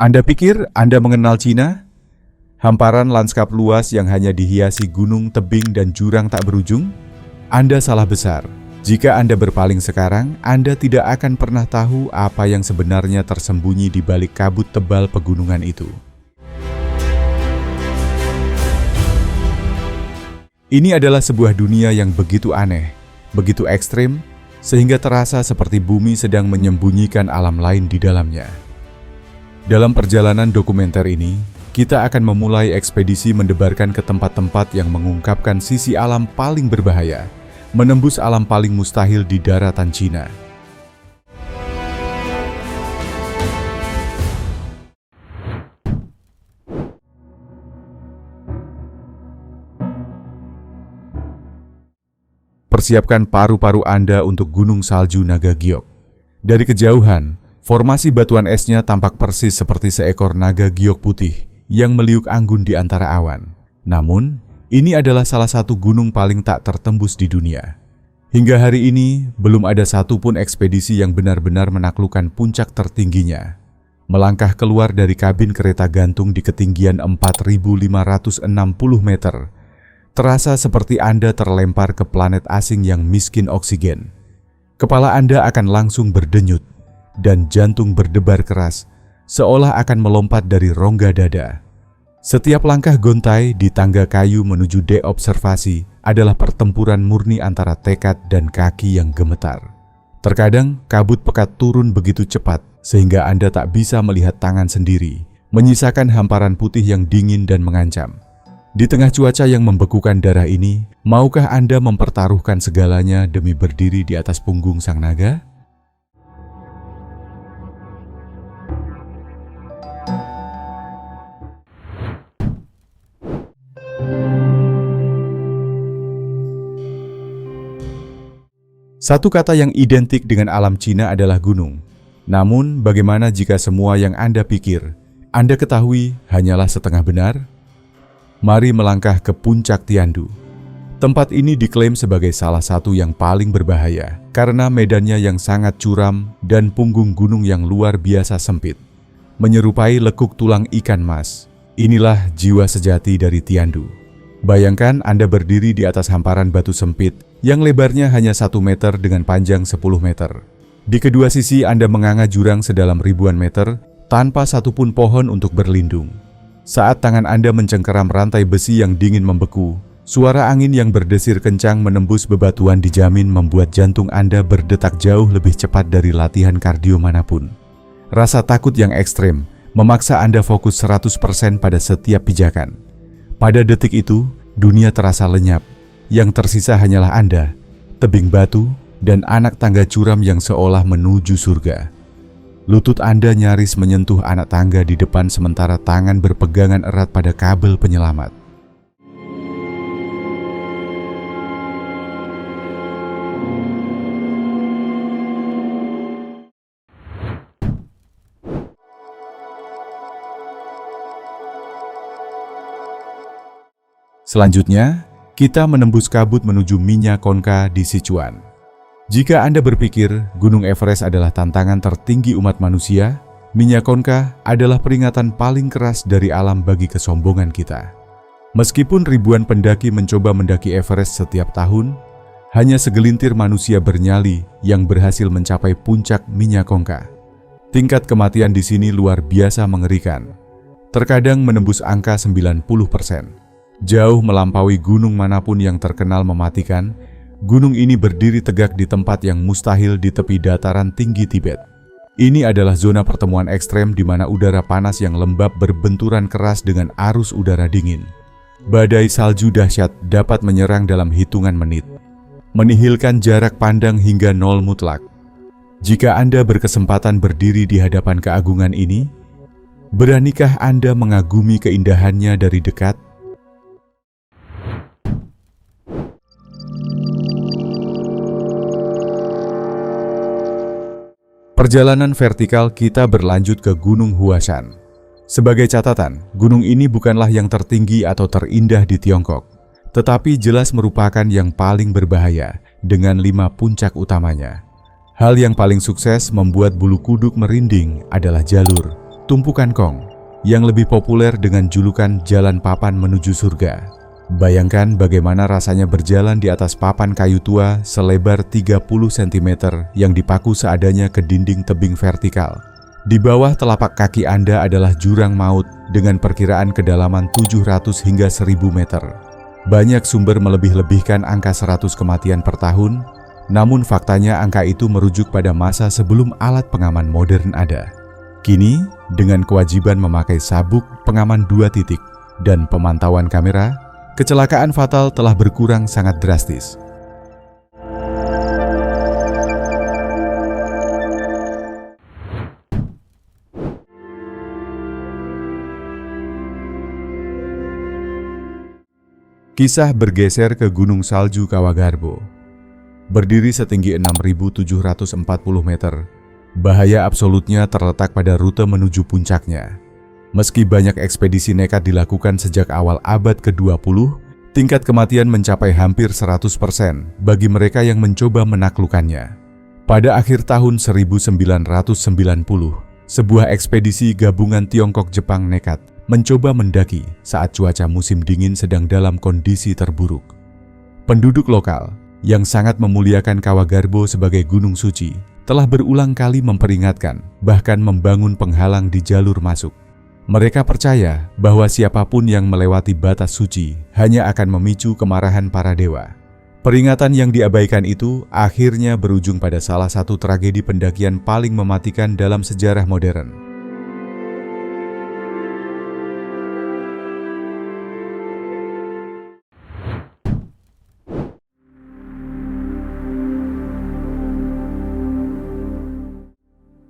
Anda pikir Anda mengenal Cina? Hamparan lanskap luas yang hanya dihiasi gunung, tebing, dan jurang tak berujung? Anda salah besar. Jika Anda berpaling sekarang, Anda tidak akan pernah tahu apa yang sebenarnya tersembunyi di balik kabut tebal pegunungan itu. Ini adalah sebuah dunia yang begitu aneh, begitu ekstrim, sehingga terasa seperti bumi sedang menyembunyikan alam lain di dalamnya. Dalam perjalanan dokumenter ini, kita akan memulai ekspedisi mendebarkan ke tempat-tempat yang mengungkapkan sisi alam paling berbahaya, menembus alam paling mustahil di daratan Cina. Persiapkan paru-paru Anda untuk gunung salju Naga Giok. Dari kejauhan, formasi batuan esnya tampak persis seperti seekor naga giok putih yang meliuk anggun di antara awan. Namun, ini adalah salah satu gunung paling tak tertembus di dunia. Hingga hari ini, belum ada satupun ekspedisi yang benar-benar menaklukkan puncak tertingginya. Melangkah keluar dari kabin kereta gantung di ketinggian 4.560 meter, terasa seperti Anda terlempar ke planet asing yang miskin oksigen. Kepala Anda akan langsung berdenyut, dan jantung berdebar keras, seolah akan melompat dari rongga dada. Setiap langkah gontai di tangga kayu menuju dek observasi adalah pertempuran murni antara tekad dan kaki yang gemetar. Terkadang kabut pekat turun begitu cepat sehingga Anda tak bisa melihat tangan sendiri, menyisakan hamparan putih yang dingin dan mengancam. Di tengah cuaca yang membekukan darah ini, maukah Anda mempertaruhkan segalanya demi berdiri di atas punggung sang naga? Satu kata yang identik dengan alam Cina adalah gunung. Namun, bagaimana jika semua yang Anda pikir, Anda ketahui hanyalah setengah benar? Mari melangkah ke puncak Tiandu. Tempat ini diklaim sebagai salah satu yang paling berbahaya karena medannya yang sangat curam dan punggung gunung yang luar biasa sempit. Menyerupai lekuk tulang ikan mas. Inilah jiwa sejati dari Tiandu. Bayangkan Anda berdiri di atas hamparan batu sempit yang lebarnya hanya 1 meter dengan panjang 10 meter. Di kedua sisi Anda menganga jurang sedalam ribuan meter tanpa satupun pohon untuk berlindung. Saat tangan Anda mencengkeram rantai besi yang dingin membeku, suara angin yang berdesir kencang menembus bebatuan dijamin membuat jantung Anda berdetak jauh lebih cepat dari latihan kardio manapun. Rasa takut yang ekstrem memaksa Anda fokus 100% pada setiap pijakan. Pada detik itu, dunia terasa lenyap. Yang tersisa hanyalah Anda, tebing batu, dan anak tangga curam yang seolah menuju surga. Lutut Anda nyaris menyentuh anak tangga di depan sementara tangan berpegangan erat pada kabel penyelamat. Selanjutnya, kita menembus kabut menuju Minya Konka di Sichuan. Jika Anda berpikir Gunung Everest adalah tantangan tertinggi umat manusia, Minya Konka adalah peringatan paling keras dari alam bagi kesombongan kita. Meskipun ribuan pendaki mencoba mendaki Everest setiap tahun, hanya segelintir manusia bernyali yang berhasil mencapai puncak Minya Konka. Tingkat kematian di sini luar biasa mengerikan. Terkadang menembus angka 90%. Jauh melampaui gunung manapun yang terkenal mematikan, gunung ini berdiri tegak di tempat yang mustahil di tepi dataran tinggi Tibet. Ini adalah zona pertemuan ekstrem di mana udara panas yang lembab berbenturan keras dengan arus udara dingin. Badai salju dahsyat dapat menyerang dalam hitungan menit, menihilkan jarak pandang hingga nol mutlak. Jika Anda berkesempatan berdiri di hadapan keagungan ini, beranikah Anda mengagumi keindahannya dari dekat? Perjalanan vertikal kita berlanjut ke Gunung Huashan. Sebagai catatan, gunung ini bukanlah yang tertinggi atau terindah di Tiongkok, tetapi jelas merupakan yang paling berbahaya dengan 5 puncak utamanya. Hal yang paling sukses membuat bulu kuduk merinding adalah jalur Tumpukan Kong, yang lebih populer dengan julukan Jalan Papan Menuju Surga. Bayangkan bagaimana rasanya berjalan di atas papan kayu tua selebar 30 cm yang dipaku seadanya ke dinding tebing vertikal. Di bawah telapak kaki Anda adalah jurang maut dengan perkiraan kedalaman 700 hingga 1000 meter. Banyak sumber melebih-lebihkan angka 100 kematian per tahun, namun faktanya angka itu merujuk pada masa sebelum alat pengaman modern ada. Kini, dengan kewajiban memakai sabuk pengaman 2 titik dan pemantauan kamera, kecelakaan fatal telah berkurang sangat drastis. Kisah bergeser ke Gunung Salju Kawagarbo. Berdiri setinggi 6.740 meter, bahaya absolutnya terletak pada rute menuju puncaknya. Meski banyak ekspedisi nekat dilakukan sejak awal abad ke-20, tingkat kematian mencapai hampir 100% bagi mereka yang mencoba menaklukkannya. Pada akhir tahun 1990, sebuah ekspedisi gabungan Tiongkok-Jepang nekat mencoba mendaki saat cuaca musim dingin sedang dalam kondisi terburuk. Penduduk lokal yang sangat memuliakan Kawagarbo sebagai gunung suci telah berulang kali memperingatkan, bahkan membangun penghalang di jalur masuk. Mereka percaya bahwa siapapun yang melewati batas suci hanya akan memicu kemarahan para dewa. Peringatan yang diabaikan itu akhirnya berujung pada salah satu tragedi pendakian paling mematikan dalam sejarah modern.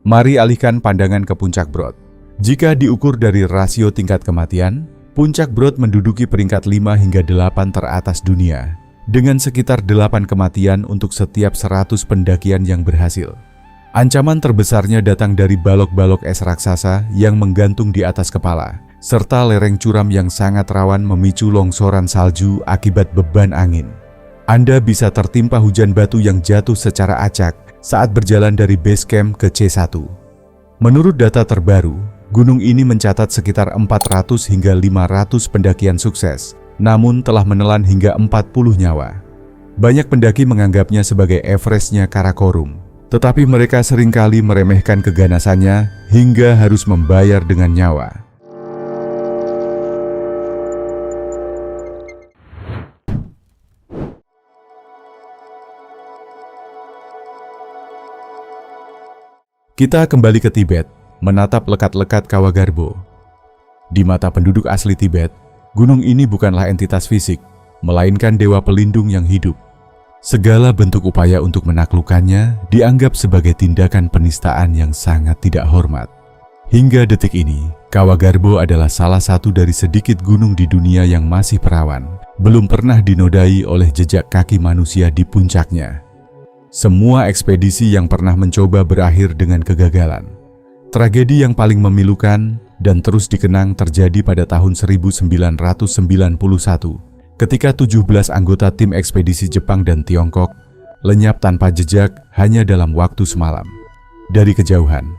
Mari alihkan pandangan ke Puncak Broad. Jika diukur dari rasio tingkat kematian, Puncak Broad menduduki peringkat 5 hingga 8 teratas dunia, dengan sekitar 8 kematian untuk setiap 100 pendakian yang berhasil. Ancaman terbesarnya datang dari balok-balok es raksasa yang menggantung di atas kepala, serta lereng curam yang sangat rawan memicu longsoran salju akibat beban angin. Anda bisa tertimpa hujan batu yang jatuh secara acak saat berjalan dari base camp ke C1. Menurut data terbaru, gunung ini mencatat sekitar 400 hingga 500 pendakian sukses, namun telah menelan hingga 40 nyawa. Banyak pendaki menganggapnya sebagai Everest-nya Karakorum, tetapi mereka seringkali meremehkan keganasannya hingga harus membayar dengan nyawa. Kita kembali ke Tibet, menatap lekat-lekat Kawagarbo. Di mata penduduk asli Tibet, gunung ini bukanlah entitas fisik, melainkan dewa pelindung yang hidup. Segala bentuk upaya untuk menaklukkannya dianggap sebagai tindakan penistaan yang sangat tidak hormat. Hingga detik ini, Kawagarbo adalah salah satu dari sedikit gunung di dunia yang masih perawan, belum pernah dinodai oleh jejak kaki manusia di puncaknya. Semua ekspedisi yang pernah mencoba berakhir dengan kegagalan. Tragedi yang paling memilukan dan terus dikenang terjadi pada tahun 1991, ketika 17 anggota tim ekspedisi Jepang dan Tiongkok lenyap tanpa jejak hanya dalam waktu semalam. Dari kejauhan,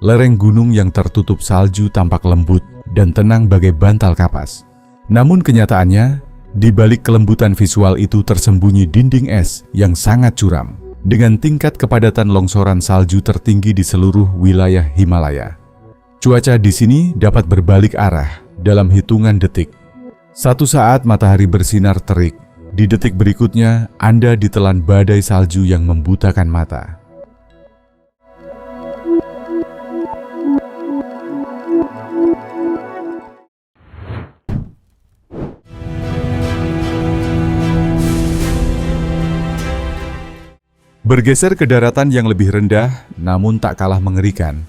lereng gunung yang tertutup salju tampak lembut dan tenang bagai bantal kapas. Namun kenyataannya, di balik kelembutan visual itu tersembunyi dinding es yang sangat curam, dengan tingkat kepadatan longsoran salju tertinggi di seluruh wilayah Himalaya. Cuaca di sini dapat berbalik arah dalam hitungan detik. Satu saat matahari bersinar terik, di detik berikutnya Anda ditelan badai salju yang membutakan mata. Bergeser ke daratan yang lebih rendah, namun tak kalah mengerikan,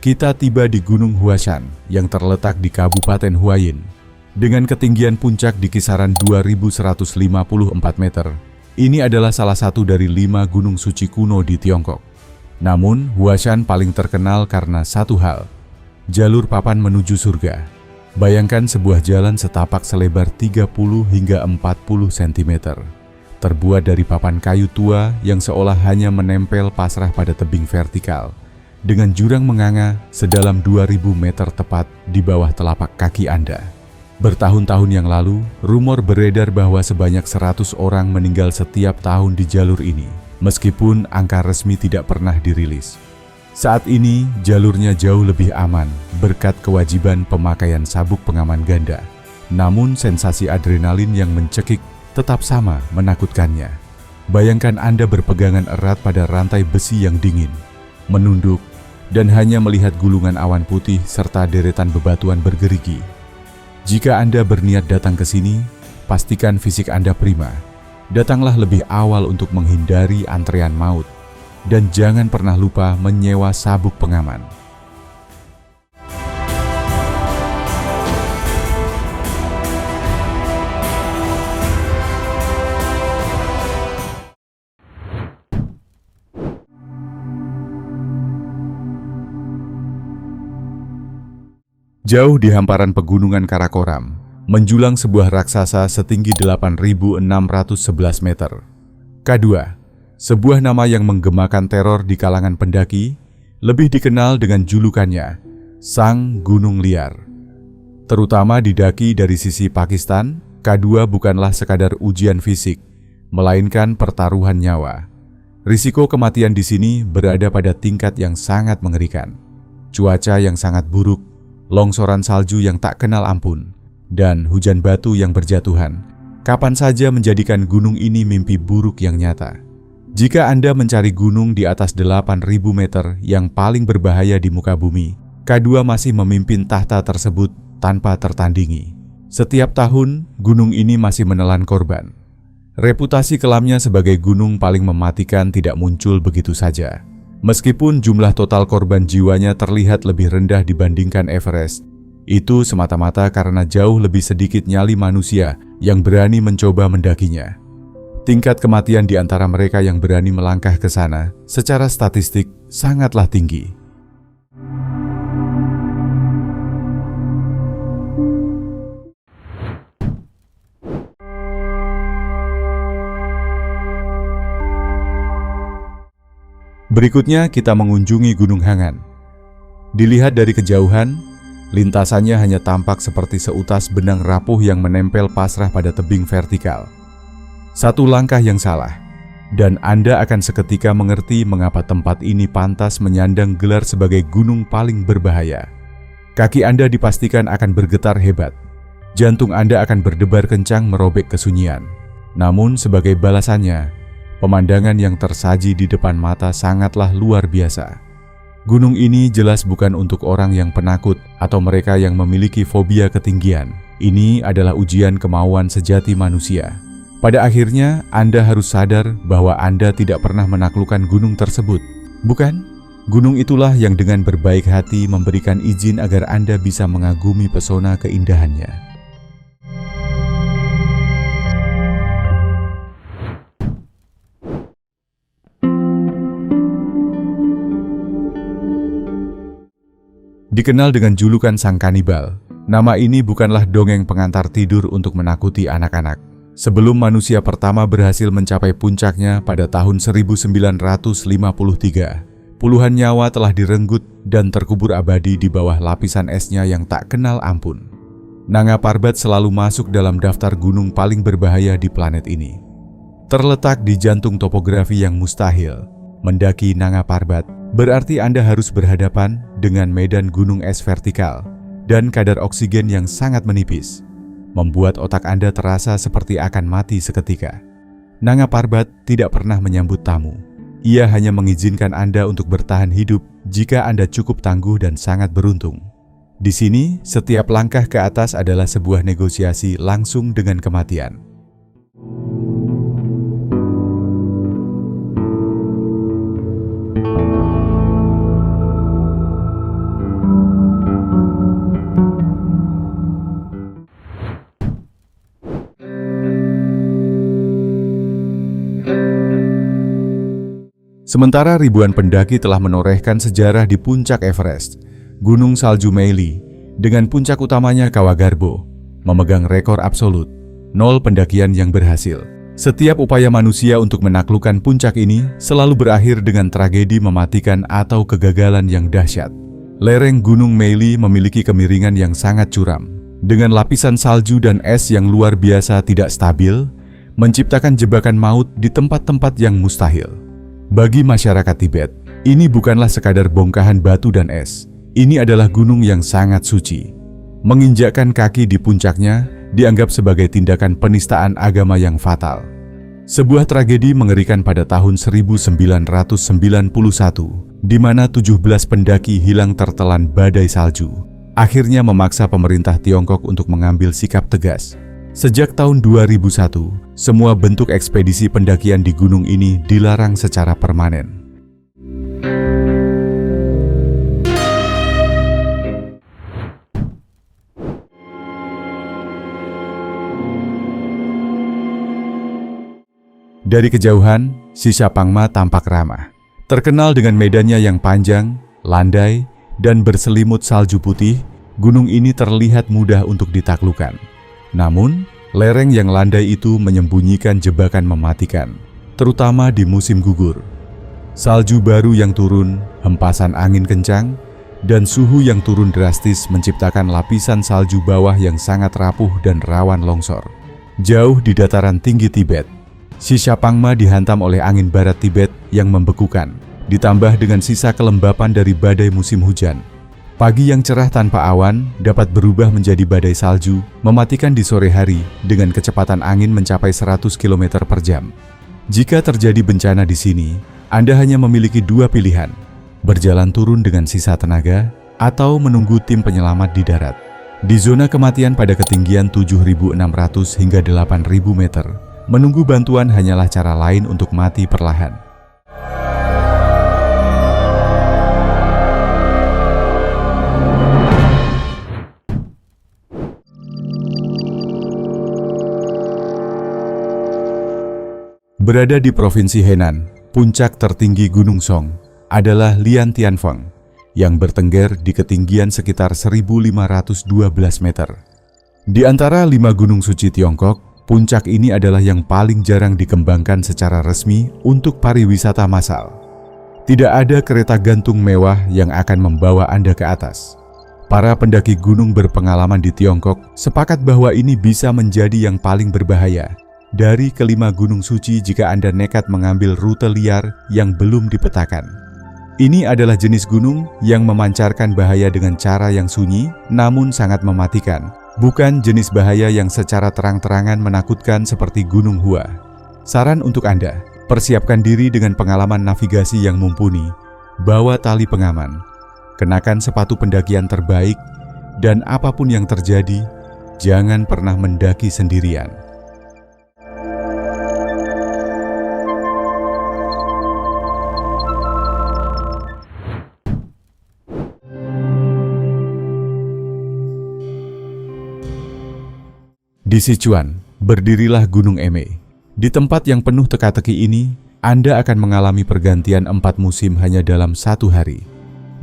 kita tiba di Gunung Huashan yang terletak di Kabupaten Huayin. Dengan ketinggian puncak di kisaran 2154 meter, ini adalah salah satu dari 5 gunung suci kuno di Tiongkok. Namun, Huashan paling terkenal karena satu hal, jalur papan menuju surga. Bayangkan sebuah jalan setapak selebar 30 hingga 40 cm. Terbuat dari papan kayu tua yang seolah hanya menempel pasrah pada tebing vertikal. dengan jurang menganga sedalam 2000 meter tepat di bawah telapak kaki Anda. Bertahun-tahun yang lalu, rumor beredar bahwa sebanyak 100 orang meninggal setiap tahun di jalur ini, meskipun angka resmi tidak pernah dirilis. Saat ini, jalurnya jauh lebih aman berkat kewajiban pemakaian sabuk pengaman ganda. Namun sensasi adrenalin yang mencekik tetap sama menakutkannya. Bayangkan Anda berpegangan erat pada rantai besi yang dingin, menunduk, dan hanya melihat gulungan awan putih serta deretan bebatuan bergerigi. Jika Anda berniat datang ke sini, pastikan fisik Anda prima. Datanglah lebih awal untuk menghindari antrean maut. Dan jangan pernah lupa menyewa sabuk pengaman. Jauh di hamparan pegunungan Karakoram, menjulang sebuah raksasa setinggi 8.611 meter. K2, sebuah nama yang menggemakan teror di kalangan pendaki, lebih dikenal dengan julukannya, Sang Gunung Liar. Terutama didaki dari sisi Pakistan, K2 bukanlah sekadar ujian fisik, melainkan pertaruhan nyawa. Risiko kematian di sini berada pada tingkat yang sangat mengerikan. Cuaca yang sangat buruk, longsoran salju yang tak kenal ampun, dan hujan batu yang berjatuhan, kapan saja menjadikan gunung ini mimpi buruk yang nyata. Jika Anda mencari gunung di atas 8.000 meter yang paling berbahaya di muka bumi, K2 masih memimpin tahta tersebut tanpa tertandingi. Setiap tahun, gunung ini masih menelan korban. Reputasi kelamnya sebagai gunung paling mematikan tidak muncul begitu saja. Meskipun jumlah total korban jiwanya terlihat lebih rendah dibandingkan Everest, itu semata-mata karena jauh lebih sedikit nyali manusia yang berani mencoba mendakinya. Tingkat kematian di antara mereka yang berani melangkah ke sana secara statistik sangatlah tinggi. Berikutnya kita mengunjungi Gunung Hangan. Dilihat dari kejauhan, lintasannya hanya tampak seperti seutas benang rapuh yang menempel pasrah pada tebing vertikal. Satu langkah yang salah, dan Anda akan seketika mengerti mengapa tempat ini pantas menyandang gelar sebagai gunung paling berbahaya. Kaki Anda dipastikan akan bergetar hebat. Jantung Anda akan berdebar kencang merobek kesunyian. Namun sebagai balasannya, pemandangan yang tersaji di depan mata sangatlah luar biasa. Gunung ini jelas bukan untuk orang yang penakut atau mereka yang memiliki fobia ketinggian. Ini adalah ujian kemauan sejati manusia. Pada akhirnya, Anda harus sadar bahwa Anda tidak pernah menaklukkan gunung tersebut. Bukan? Gunung itulah yang dengan berbaik hati memberikan izin agar Anda bisa mengagumi pesona keindahannya. Dikenal dengan julukan Sang Kanibal, nama ini bukanlah dongeng pengantar tidur untuk menakuti anak-anak. Sebelum manusia pertama berhasil mencapai puncaknya pada tahun 1953, puluhan nyawa telah direnggut dan terkubur abadi di bawah lapisan esnya yang tak kenal ampun. Nanga Parbat selalu masuk dalam daftar gunung paling berbahaya di planet ini. Terletak di jantung topografi yang mustahil, mendaki Nanga Parbat berarti Anda harus berhadapan dengan medan gunung es vertikal dan kadar oksigen yang sangat menipis, membuat otak Anda terasa seperti akan mati seketika. Nanga Parbat tidak pernah menyambut tamu. Ia hanya mengizinkan Anda untuk bertahan hidup jika Anda cukup tangguh dan sangat beruntung. Di sini, setiap langkah ke atas adalah sebuah negosiasi langsung dengan kematian. Sementara ribuan pendaki telah menorehkan sejarah di puncak Everest, Gunung Salju Meili, dengan puncak utamanya Kawagarbo, memegang rekor absolut, 0 pendakian yang berhasil. Setiap upaya manusia untuk menaklukkan puncak ini selalu berakhir dengan tragedi mematikan atau kegagalan yang dahsyat. Lereng Gunung Meili memiliki kemiringan yang sangat curam, dengan lapisan salju dan es yang luar biasa tidak stabil, menciptakan jebakan maut di tempat-tempat yang mustahil. Bagi masyarakat Tibet, ini bukanlah sekadar bongkahan batu dan es. Ini adalah gunung yang sangat suci. Menginjakkan kaki di puncaknya dianggap sebagai tindakan penistaan agama yang fatal. Sebuah tragedi mengerikan pada tahun 1991, di mana 17 pendaki hilang tertelan badai salju, akhirnya memaksa pemerintah Tiongkok untuk mengambil sikap tegas. Sejak tahun 2001, semua bentuk ekspedisi pendakian di gunung ini dilarang secara permanen. Dari kejauhan, Shishapangma tampak ramah. Terkenal dengan medannya yang panjang, landai, dan berselimut salju putih, gunung ini terlihat mudah untuk ditaklukkan. Namun, lereng yang landai itu menyembunyikan jebakan mematikan, terutama di musim gugur. Salju baru yang turun, hempasan angin kencang, dan suhu yang turun drastis menciptakan lapisan salju bawah yang sangat rapuh dan rawan longsor. Jauh di dataran tinggi Tibet, Shishapangma dihantam oleh angin barat Tibet yang membekukan, ditambah dengan sisa kelembapan dari badai musim hujan. Pagi yang cerah tanpa awan dapat berubah menjadi badai salju, mematikan di sore hari dengan kecepatan angin mencapai 100 km per jam. Jika terjadi bencana di sini, Anda hanya memiliki dua pilihan, berjalan turun dengan sisa tenaga, atau menunggu tim penyelamat di darat. Di zona kematian pada ketinggian 7.600 hingga 8.000 meter, menunggu bantuan hanyalah cara lain untuk mati perlahan. Berada di Provinsi Henan, puncak tertinggi Gunung Song adalah Lian Tianfeng yang bertengger di ketinggian sekitar 1.512 meter. Di antara 5 gunung suci Tiongkok, puncak ini adalah yang paling jarang dikembangkan secara resmi untuk pariwisata massal. Tidak ada kereta gantung mewah yang akan membawa Anda ke atas. Para pendaki gunung berpengalaman di Tiongkok sepakat bahwa ini bisa menjadi yang paling berbahaya dari kelima gunung suci jika Anda nekat mengambil rute liar yang belum dipetakan. Ini adalah jenis gunung yang memancarkan bahaya dengan cara yang sunyi namun sangat mematikan. Bukan jenis bahaya yang secara terang-terangan menakutkan seperti Gunung Hua. Saran untuk Anda, persiapkan diri dengan pengalaman navigasi yang mumpuni, bawa tali pengaman, kenakan sepatu pendakian terbaik, dan apapun yang terjadi, jangan pernah mendaki sendirian. Di Sichuan, berdirilah Gunung Emei. Di tempat yang penuh teka-teki ini, Anda akan mengalami pergantian 4 musim hanya dalam 1 hari.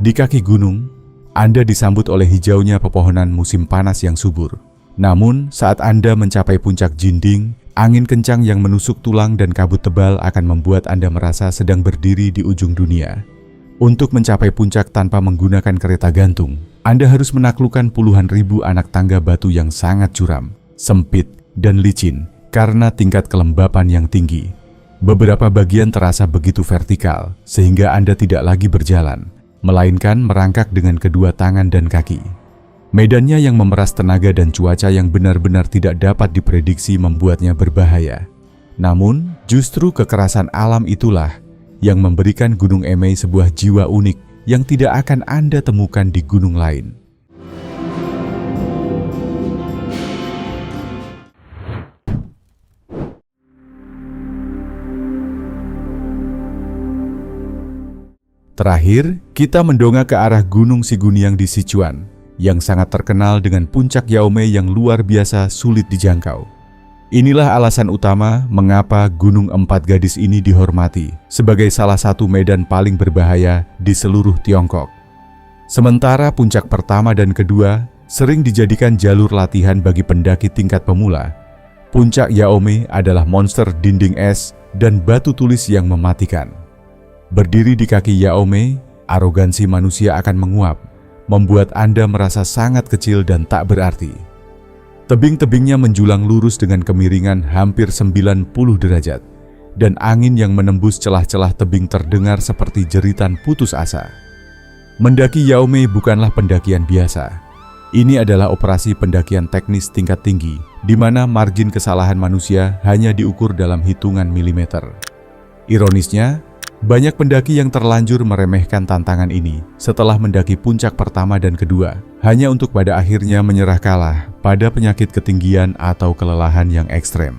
Di kaki gunung, Anda disambut oleh hijaunya pepohonan musim panas yang subur. Namun, saat Anda mencapai puncak Jinding, angin kencang yang menusuk tulang dan kabut tebal akan membuat Anda merasa sedang berdiri di ujung dunia. Untuk mencapai puncak tanpa menggunakan kereta gantung, Anda harus menaklukkan puluhan ribu anak tangga batu yang sangat curam, sempit, dan licin karena tingkat kelembapan yang tinggi. Beberapa bagian terasa begitu vertikal sehingga Anda tidak lagi berjalan, melainkan merangkak dengan kedua tangan dan kaki. Medannya yang memeras tenaga dan cuaca yang benar-benar tidak dapat diprediksi membuatnya berbahaya. Namun, justru kekerasan alam itulah yang memberikan Gunung Emei sebuah jiwa unik yang tidak akan Anda temukan di gunung lain. Terakhir, kita mendongak ke arah Gunung Siguniang di Sichuan, yang sangat terkenal dengan puncak Yaomei yang luar biasa sulit dijangkau. Inilah alasan utama mengapa Gunung Empat Gadis ini dihormati sebagai salah satu medan paling berbahaya di seluruh Tiongkok. Sementara puncak pertama dan kedua sering dijadikan jalur latihan bagi pendaki tingkat pemula, Puncak Yaome adalah monster dinding es dan batu tulis yang mematikan. Berdiri di kaki Yaome, arogansi manusia akan menguap, membuat Anda merasa sangat kecil dan tak berarti. Tebing-tebingnya menjulang lurus dengan kemiringan hampir 90 derajat, dan angin yang menembus celah-celah tebing terdengar seperti jeritan putus asa. Mendaki Yaome bukanlah pendakian biasa. Ini adalah operasi pendakian teknis tingkat tinggi, di mana margin kesalahan manusia hanya diukur dalam hitungan milimeter. Ironisnya, banyak pendaki yang terlanjur meremehkan tantangan ini setelah mendaki puncak pertama dan kedua, hanya untuk pada akhirnya menyerah kalah pada penyakit ketinggian atau kelelahan yang ekstrem.